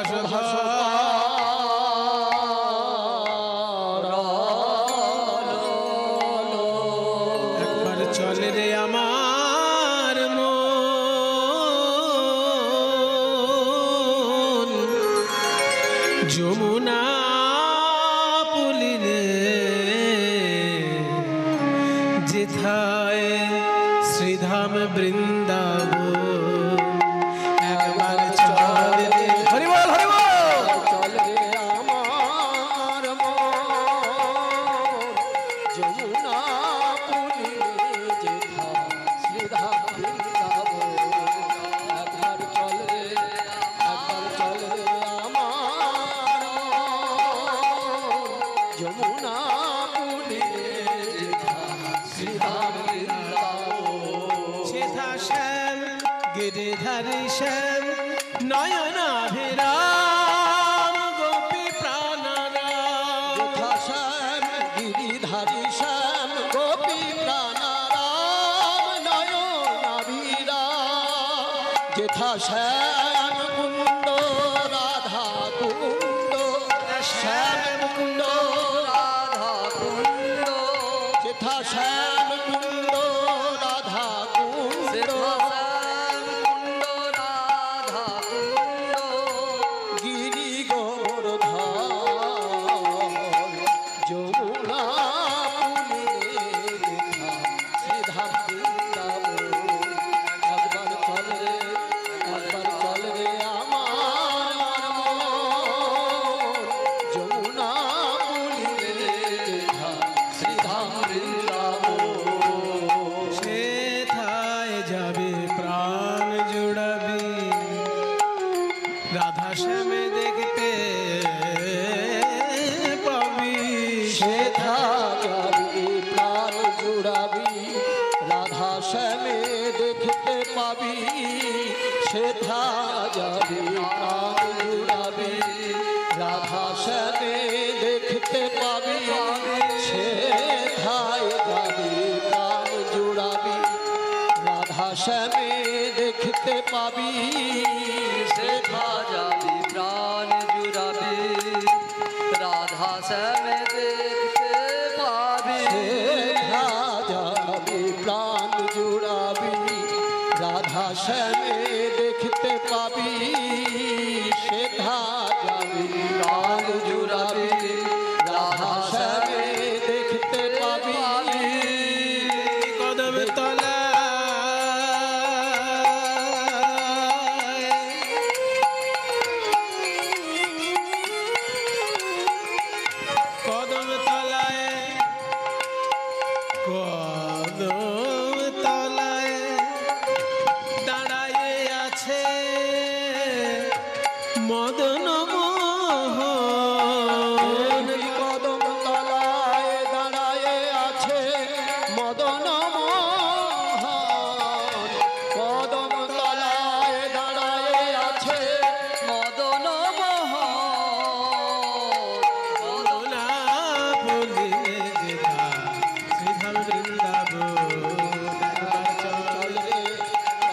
প্রভাস একবার চলে রে আমার মন যমুনা পুলিনে যেথায় শ্রীধাম বৃন্দাবন একবার চলে রে হরি বল হরি বল চলে আমার মন যমুনা পুলিনে যেথা শ্রীধাম বৃন্দাবন একবার চলে আমার যমুনা পুলিনে যেথা শ্রীধাম বৃন্দাবন সেথা শ্যাম গিরিধারী শ্যাম নয়নাভিরাম গোপী প্রাণরাম যথা শ্যাম গিরিধারী শ্যাম গোপী প্রাণারাম নয়নাভিরাম যথা শ্যাম কুণ্ড রাধা কুণ্ড শ্যাম কুণ্ড রাধা কুণ্ড যথা শ্যাম কুণ্ড রাধা কুণ্ড গিরি গোবর্ধন যমুনা পুলিনে যেথা শ্রীধাম বৃন্দাবন একবার চল রে আমার মন যমুনা পুলিনে যেথা শ্রীধাম বৃন্দাবন সেথায় যাবে প্রাণ জুড়াবি রাধা শ্যামে দেখতে পাবি সেথা যাবি প্রাণ জুড়াবি রাধা শ্যামে দেখতে পাবি সেথা যাবি প্রাণ জুড়াবি রাধা শ্যামে দেখতে পাবি সেথায় যাবি প্রাণ জুড়াবি রাধা শ্যামে দেখতে পাবি সেথা যাবি প্রাণ জুড়াবি রাধা শ্যামে দেখতে পাবি সেথা যাবি প্রাণ জুড়াবি রাধা শ্যামে দেখতে পাবি সেথা যাবি প্রাণ জুড়াবি রাধা শ্যামে দেখতে পাবি কদম তলা কদম তলায় কদম তলায় দাঁড়ায়ে আছে মদন মোহন কদম তলায় দাঁড়ায়ে আছে মদন মোহন কদম তলায় দাঁড়ায়ে আছে মদন মোহন না বলিলে যেথা শ্রীধাম বৃন্দাবন একবার চল রে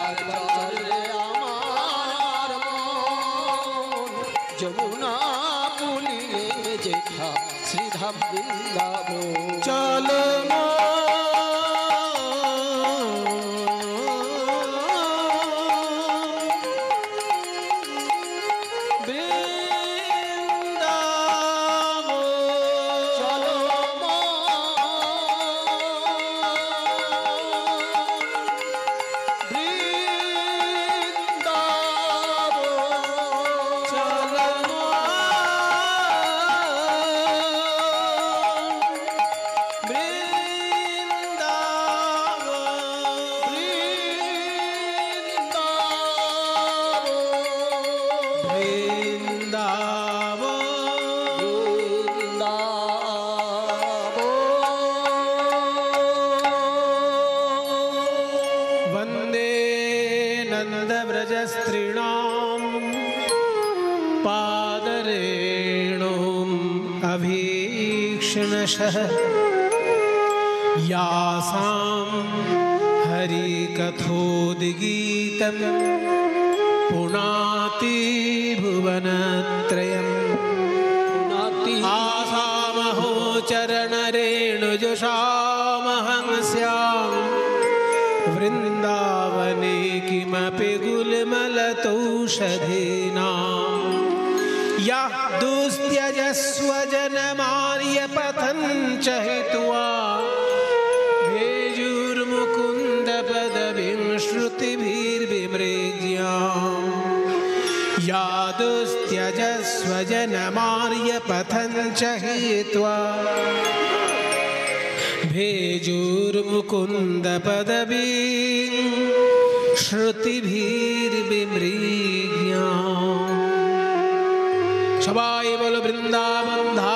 একবার চল রে আমার মন যমুনা পুলিনে যেথা শ্রীধাম বৃন্দাবন চলো व्रजस्त्रीणां पादरेणुम् अभीक्ष्णशः यासां हरिकथोद्गीतं पुनाति भुवनत्रयम् आसामहो चरणरेणुजुषामहं स्याम् वृन्दावने किमपि गुल्मलतौषधीनां यः दुस्त्यजस्व जनमार्यपथञ्च हित्वा भेजुर्मुकुन्दपदवीं श्रुतिभिर्विमृज्याम् या दुस्त्यजस्व जनमार्यपथञ्च हित्वा भेजुर्मुकुन्दपदवीं श्रुतिभिर्विमृज्याम्। সবাই বলো বৃন্দাবন ধাম।